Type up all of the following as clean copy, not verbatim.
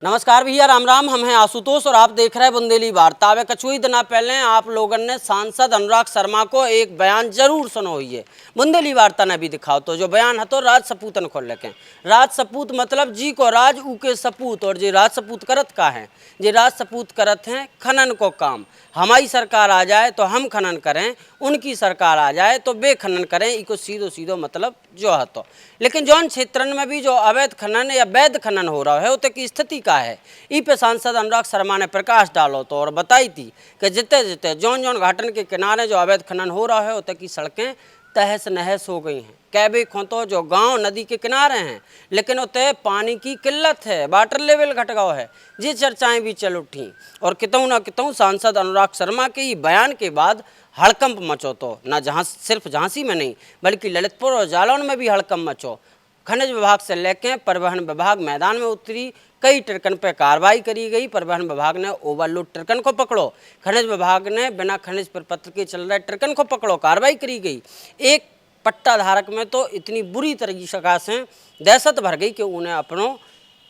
नमस्कार भैया, राम राम। हम हैं आशुतोष और आप देख रहे हैं बुंदेली वार्ता। वे कछु ही दिन पहले आप लोगों ने सांसद अनुराग शर्मा को एक बयान जरूर सुनो हुई है। बुंदेली वार्ता ने भी दिखाओ तो जो बयान है तो राज सपूतन खोल लेके। राज सपूत मतलब जी को राज ऊ के सपूत, और जी राज सपूत करत का है, जी राज सपूत करत हैं खनन को काम। हमारी सरकार आ जाए तो हम खनन करें, उनकी सरकार आ जाए तो बे खनन करें। इको सीधो सीधो मतलब जो है तो। लेकिन जौन क्षेत्रन में भी जो अवैध खनन या वैध खनन हो रहा है उतने की स्थिति का है, ई पे सांसद अनुराग शर्मा ने प्रकाश डालो तो और बताई थी कि जितने जितने जौन जौन घाटन के किनारे जो अवैध खनन हो रहा है उतने की सड़कें तहस नहस हो गई हैं। कैबे खो तो जो गांव नदी के किनारे हैं, लेकिन उतने पानी की किल्लत है, वाटर लेवल घट गया है। जी चर्चाएं भी चल उठी और कितों न कितों सांसद अनुराग शर्मा के ही बयान के बाद हड़कंप मचो तो ना जहाँ सिर्फ झांसी में नहीं बल्कि ललितपुर और जालौन में भी हड़कंप मचो। खनिज विभाग से लेकर परिवहन विभाग मैदान में उतरी, कई ट्रकन पर कार्रवाई करी गई। परिवहन विभाग ने ओवरलोड ट्रकन को पकड़ो, खनिज विभाग ने बिना खनिज प्रपत्र के चल रहे ट्रकन को पकड़ो, कार्रवाई करी गई। एक पट्टा धारक में तो इतनी बुरी तरीके से दहशत भर गई कि उन्हें अपनों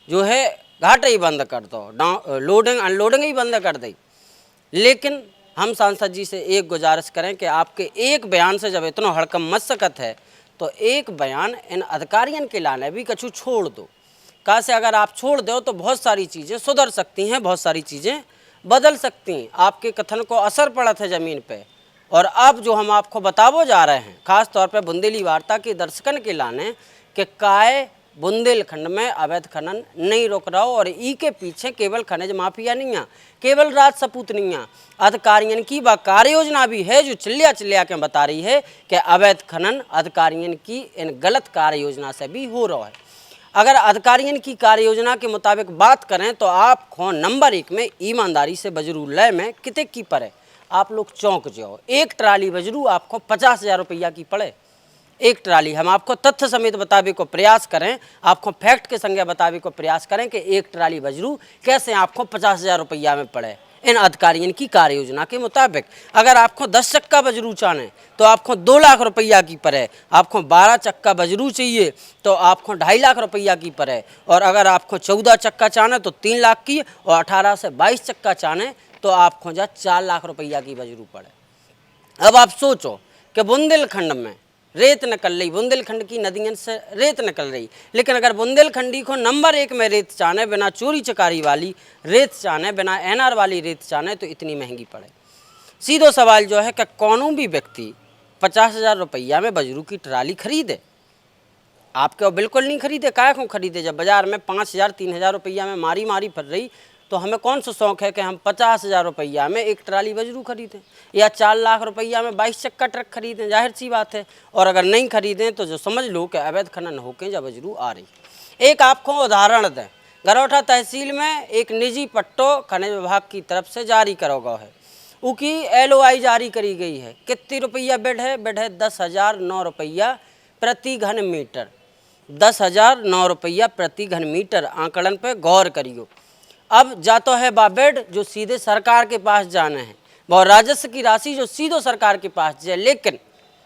जो है घाटे ही बंद कर दो, लोडिंग अनलोडिंग ही बंद कर दी। लेकिन हम सांसद जी से एक गुजारिश करें कि आपके एक बयान से जब इतना हड़कम मच सकत है तो एक बयान इन अधिकारियों के लाने भी कछु छोड़ दो। कहा से अगर आप छोड़ दो तो बहुत सारी चीज़ें सुधर सकती हैं, बहुत सारी चीज़ें बदल सकती हैं। आपके कथन को असर पड़त है ज़मीन पे। और अब जो हम आपको बतावो जा रहे हैं खास तौर पे बुंदेली वार्ता के दर्शकन के लाने कि काय बुंदेलखंड में अवैध खनन नहीं रोक रहा हो और ई के पीछे केवल खनिज माफिया नहीं है, केवल राज सपूत नहीं है, अधिकारियों की वह कार्य योजना भी है जो चिल्लिया चिल्लिया के बता रही है कि अवैध खनन अधिकारियों की इन गलत कार्य योजना से भी हो रहा है। अगर अधिकारियों की कार्य योजना के मुताबिक बात करें तो आप खो नंबर 1 में ईमानदारी से बजरू लय में कितने की पड़े आप लोग चौंक जाओ। एक ट्राली बजरू आपको 50,000 रुपया की पड़े, एक ट्राली। हम आपको तथ्य समेत बतावे को प्रयास करें, आपको फैक्ट के संगे बतावे को प्रयास करें कि एक ट्राली बजरू कैसे आपको 50,000 रुपया में पड़े इन अधिकारियों की कार्य योजना के मुताबिक। अगर आपको 10 चक्का बजरू चाहें तो आपको 2 लाख रुपया की पड़े, आपको 12 चक्का बजरू चाहिए तो आपको 2.5 लाख रुपया की पड़े, और अगर आपको 14 चक्का चाहें तो 3 लाख की, और 18 से 22 चक्का चाहें तो आपको 4 लाख रुपया की बजरू पड़े। अब आप सोचो कि बुंदेलखंड में रेत निकल रही, बुंदेलखंड की नदियों से रेत निकल रही, लेकिन अगर बुंदेलखंडी को नंबर 1 में रेत चाहने, बिना चोरी चकारी वाली रेत चाहने, बिना एनआर वाली रेत चाहने तो इतनी महंगी पड़े। सीधो सवाल जो है कि कौन भी व्यक्ति 50,000 रुपया में बजरू की ट्राली खरीदे? आपके वो बिल्कुल नहीं खरीदे। काय को खरीदे? जब बाजार में 5,000 3,000 रुपया में मारी मारी फिर रही तो हमें कौन सा शौक है कि हम 50,000 रुपया में एक ट्राली बजरू खरीदें या 4 लाख रुपया में 22 चक्का ट्रक खरीदें? जाहिर सी बात है। और अगर नहीं खरीदें तो जो समझ लो कि अवैध खनन होके जब बजरू आ रही। एक आपको उदाहरण दें, गरौठा तहसील में एक निजी पट्टो खनिज विभाग की तरफ से जारी करो गया है, उसकी LOI जारी करी गई है। कितनी रुपया बेड है? बेड है 10,009 रुपया प्रति घन मीटर। 10,009 रुपया प्रति घन मीटर आंकड़न पे गौर करियो। अब जातो है बेड जो सीधे सरकार के पास जाना है, वह राजस्व की राशि जो सीधो सरकार के पास जाए, लेकिन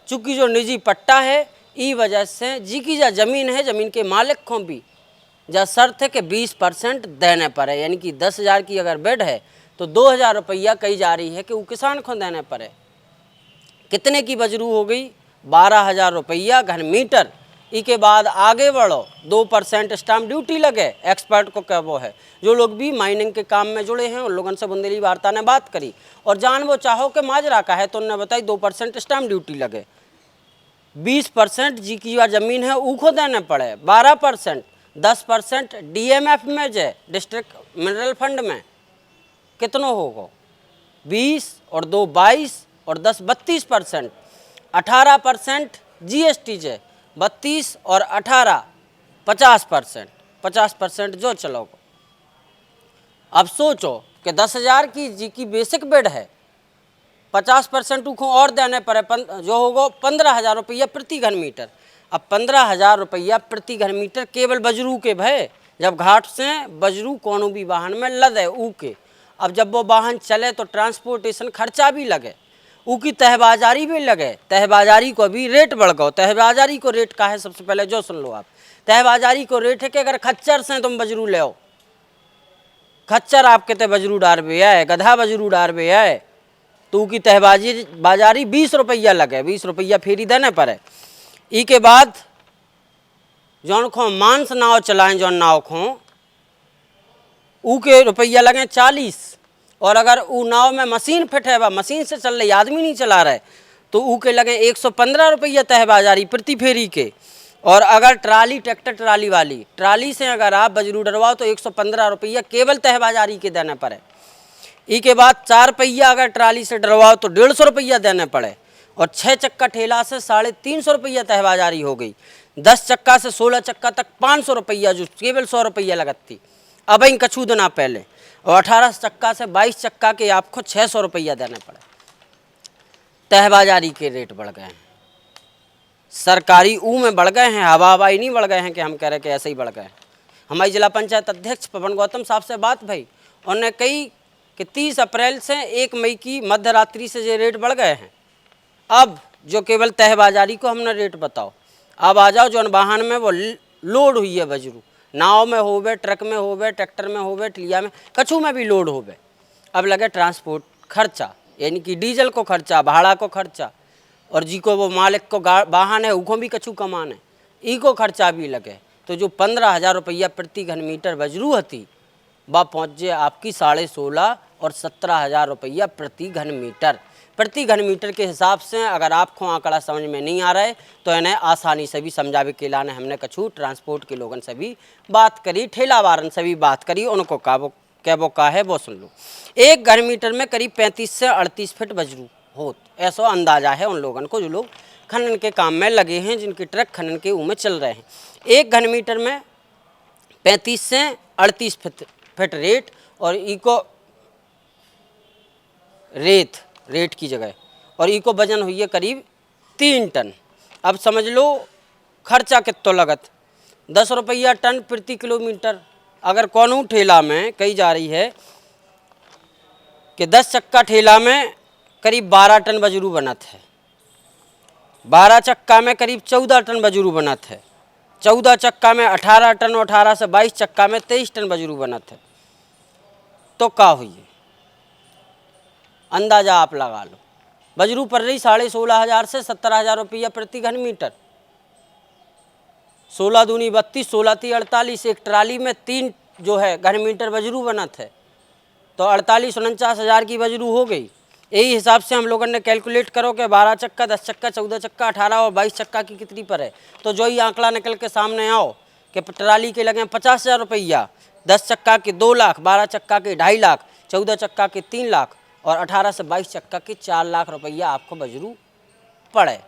चूंकि जो निजी पट्टा है ई वजह से जी की जा जमीन है, जमीन के मालिक को भी जा शर्त है कि 20% देने पड़े। यानी कि 10,000 की अगर बेड है तो 2,000 रुपया कही जा रही है कि वो किसान को देने पड़े। कितने की बजरू हो गई? 12,000 रुपया घन मीटर। इसके बाद आगे बढ़ो, 2% स्टाम्प ड्यूटी लगे। एक्सपर्ट को क्या वो है, जो लोग भी माइनिंग के काम में जुड़े हैं उन लोगों से बुंदेली वार्ता ने बात करी और जान वो चाहो कि माजरा का है तो उन्होंने बताई 2% स्टाम्प ड्यूटी लगे, 20% जी की ज़मीन है ऊ को देने पड़े, 12%, 10% DMF में जे डिस्ट्रिक्ट मिनरल फंड में कितनों होगा? 20 और 2 22 और 10 32%, 18% GST जे 32 और 18 50%, 50% जो चलोगे। अब सोचो कि 10,000 की जी की बेसिक बेड है, 50% को और देने पड़े जो होगा 15,000 रुपया प्रति घन मीटर। अब 15,000 रुपया प्रति घन मीटर केवल बजरू के भय, जब घाट से बजरू कोनो भी वाहन में लदे ऊ के। अब जब वो वाहन चले तो ट्रांसपोर्टेशन खर्चा भी लगे, उकी तहबाजारी भी लगे, तहबाजारी को भी रेट बढ़ गो। तहबाजारी को रेट का है सबसे पहले जो सुन लो आप, तहबाजारी को रेट है कि अगर खच्चर से तुम बजरू ले खच्चर आपके ते बजरू डार बे है, गधा बजरू डार बे है, तू की तहबाजी बाजारी 20 रुपया लगे, 20 रुपया फेरी देने पर है। ई के बाद जौन खो मांस नाव चलाएं, जौन नाव खो ऊ के रुपया लगे 40, और अगर ऊ नाव में मशीन फिट है, मशीन से चल रही, आदमी नहीं चला रहे, तो ऊ के लगे 115 रुपया तह बाजारी प्रति फेरी के। और अगर ट्राली, ट्रैक्टर ट्राली वाली ट्राली से अगर आप बजरू डरवाओ तो 115 रुपया केवल तह बाजारी के देने पड़े। ई के बाद 4 पहिया अगर ट्राली से डरवाओ तो 150 रुपया देने पड़े, और 6 चक्का ठेला से 350 रुपया तह बाजारी हो गई। 10 चक्का से 16 चक्का तक 500 रुपया, जो केवल 100 रुपया लगती अब इन कछू दिना पहले। और 18 चक्का से 22 चक्का के आपको 600 रुपया देने पड़े। तहबाजारी के रेट बढ़ गए हैं, सरकारी ऊ में बढ़ गए हैं, हवाई नहीं बढ़ गए हैं कि हम कह रहे कि ऐसे ही बढ़ गए हैं। हमारी जिला पंचायत अध्यक्ष पवन गौतम साहब से बात भई, उन्होंने कही कि 30 अप्रैल से 1 मई की मध्य रात्रि से ये रेट बढ़ गए हैं। अब जो केवल तहबाजारी को हमने रेट बताओ, अब आ जाओ जो वाहन में वो लोड हुई है बजरू, नाव में होवे, ट्रक में होवे, ट्रैक्टर में होवे, टिलिया में, कछू में भी लोड होवे। अब लगे ट्रांसपोर्ट खर्चा, यानी कि डीजल को खर्चा, भाड़ा को खर्चा, और जी को वो मालिक को वाहन है उनको भी कछू कमान है, ई को खर्चा भी लगे। तो जो 15,000 रुपया प्रति घन मीटर बजरू हती, वह पहुँच जाए आपकी 16.5 और 17,000 रुपया प्रति घन मीटर। प्रति घन मीटर के हिसाब से अगर आपको आंकड़ा समझ में नहीं आ रहा है तो इन्हें आसानी से भी समझावे के लाने हमने कछू ट्रांसपोर्ट के लोगों से भी बात करी, ठेला वारन से भी बात करी, उनको का है वो सुन लो। 1 घन मीटर में करीब 35 से 38 फीट बजरू होत, ऐसा अंदाजा है उन लोगों को जो लोग खनन के काम में लगे हैं, जिनके ट्रक खनन के में चल रहे हैं। 1 घन मीटर में 35 से 38 फीट रेट, और इको रेत की जगह, और इको वजन हुई है करीब 3 टन। अब समझ लो खर्चा कितना लगत, 10 रुपया टन प्रति किलोमीटर। अगर कौनू ठेला में कही जा रही है कि 10 चक्का ठेला में करीब 12 टन बजरू बनत है, 12 चक्का में करीब 14 टन बजरू बनत है, 14 चक्का में 18 टन, 18 से 22 चक्का में 23 टन बजरू बनत है। तो क्या हुई है, अंदाजा आप लगा लो। बजरू पड़ रही 16,500 से 17,000 रुपया प्रति घन मीटर। 16 दूनी 32, 16 ती 48, एक ट्राली में 3 जो है घन मीटर बजरू बनत है, तो 48-49,000 की बजरू हो गई। यही हिसाब से हम लोगों ने कैलकुलेट करो कि 12 चक्का, 10 चक्का, 14 चक्का, 18 और 22 चक्का की कितनी पर है, तो जो ही आंकड़ा निकल के सामने आओ कि ट्राली के लगे 50,000 रुपया, 10 चक्का के 2 लाख, 12 चक्का के 2.5 लाख, 14 चक्का के 3 लाख, और 18 से 22 चक्का के 4 लाख रुपया आपको बजरू पड़े।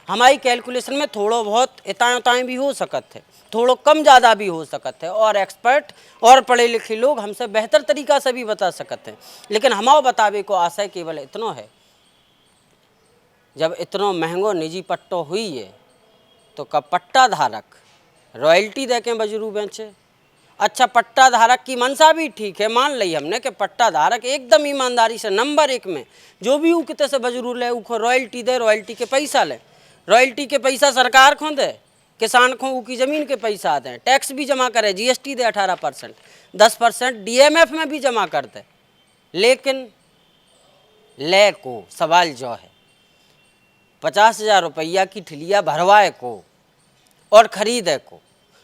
हमारी कैलकुलेशन में थोड़ो बहुत इताएँ भी हो सकते हैं, थोड़ो कम ज़्यादा भी हो सकते हैं, और एक्सपर्ट और पढ़े लिखे लोग हमसे बेहतर तरीका से भी बता सकते हैं। लेकिन हमारे बतावे को आशय केवल इतना है, जब इतना महंगो निजी पट्टो हुई है तो कब पट्टा धारक रॉयल्टी दे के बजरू बेचे। अच्छा, पट्टा धारक की मंशा भी ठीक है, मान ली हमने कि पट्टा धारक एकदम ईमानदारी से नंबर 1 में जो भी वो कितने से बजरू ले उनको रॉयल्टी दे, रॉयल्टी के पैसा ले, रॉयल्टी के पैसा सरकार को दे, किसान को की ज़मीन के पैसा दें, टैक्स भी जमा करे, जीएसटी दे 18%, 10% डीएमएफ में भी जमा कर दे। लेकिन ले को सवाल जो है 50,000 रुपया की ठिलिया भरवाए को और ख़रीदे को,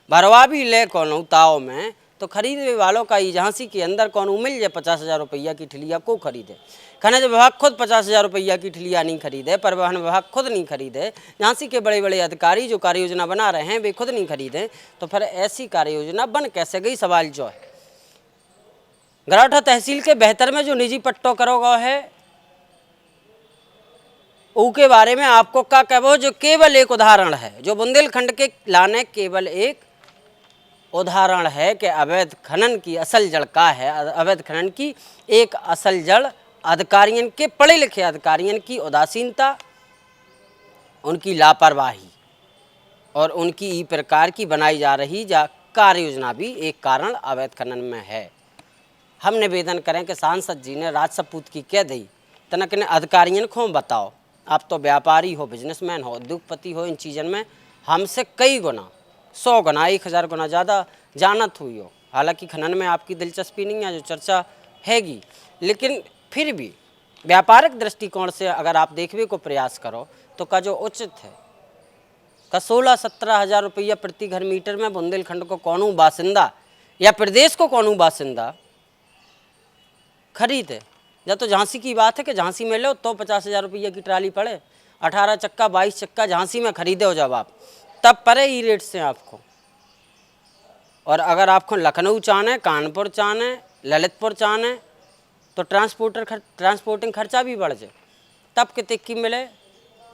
भरवा भी ले कौन उताव में, तो खरीदने वालों का ही झांसी के अंदर कौन मिल जाए 50,000 रुपया की ठिलिया को खरीदे। खनिज विभाग खुद 50,000 रुपया की ठिलिया नहीं खरीदे, परिवहन विभाग खुद नहीं खरीदे, झांसी के बड़े बड़े अधिकारी जो कार्य योजना बना रहे हैं वे खुद नहीं खरीदे, तो फिर ऐसी कार्य योजना बन कैसे गई? सवाल जो है गराठा तहसील के बेहतर में जो निजी पट्टो करोगा है उसके बारे में आपको क्या कहो, जो केवल एक उदाहरण है, जो बुंदेलखंड के लाने केवल एक उदाहरण है कि अवैध खनन की असल जड़ का है। अवैध खनन की एक असल जड़ अधिकारियों के, पढ़े लिखे अधिकारियों की उदासीनता, उनकी लापरवाही और उनकी ई प्रकार की बनाई जा रही कार्य योजना भी एक कारण अवैध खनन में है। हम निवेदन करें कि सांसद जी ने राज सपूत की कह दी तनक ने अधिकारियों को बताओ, आप तो व्यापारी हो, बिजनेसमैन हो, उद्योगपति हो, इन चीज़ों में हमसे कई गुना, 100 गुना, 1000 गुना ज़्यादा जानत हुई हो, हालांकि खनन में आपकी दिलचस्पी नहीं है, जो चर्चा हैगी, लेकिन फिर भी व्यापारिक दृष्टिकोण से अगर आप देखने को प्रयास करो तो का जो उचित है का 16-17 हज़ार रुपया प्रति घर मीटर में बुंदेलखंड को कौनू बासिंदा या प्रदेश को कौनू बासिंदा खरीदे। या तो झांसी की बात है कि झांसी में लो तो 50,000 रुपये की ट्राली पड़े, 18 चक्का 22 चक्का झांसी में खरीदे हो जब आप, तब परे ई रेट से आपको। और अगर आपको लखनऊ चाहना है, कानपुर चाहना है, ललितपुर चाहना है, तो ट्रांसपोर्टिंग खर्चा भी बढ़ जाए, तब कितने की मिले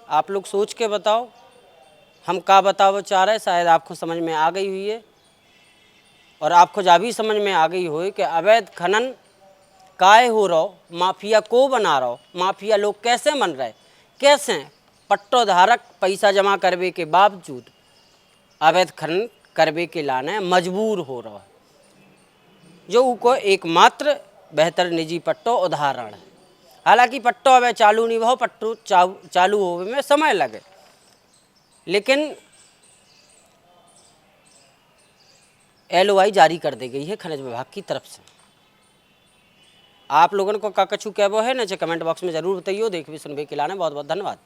आप लोग सोच के बताओ। हम का बताओ चाह रहे, शायद आपको समझ में आ गई हुई है। और आपको जा भी समझ में आ गई हो कि अवैध खनन काय हो रहा हो, माफिया को बना रहा हो, माफिया लोग कैसे बन रहे, कैसे पट्टोधारक पैसा जमा करने के बावजूद अवैध खनन करने के लाने मजबूर हो रहा है, जो उनको एकमात्र बेहतर निजी पट्टो उदाहरण है। हालांकि पट्टो अवे चालू नहीं हो, पट्टो चालू होने में समय लगे, लेकिन LOI जारी कर दी गई है खनिज विभाग की तरफ से। आप लोगों को का कछु कहबो है ना, कमेंट बॉक्स में जरूर बताइए। देखिए सुनबे के लाने बहुत बहुत धन्यवाद।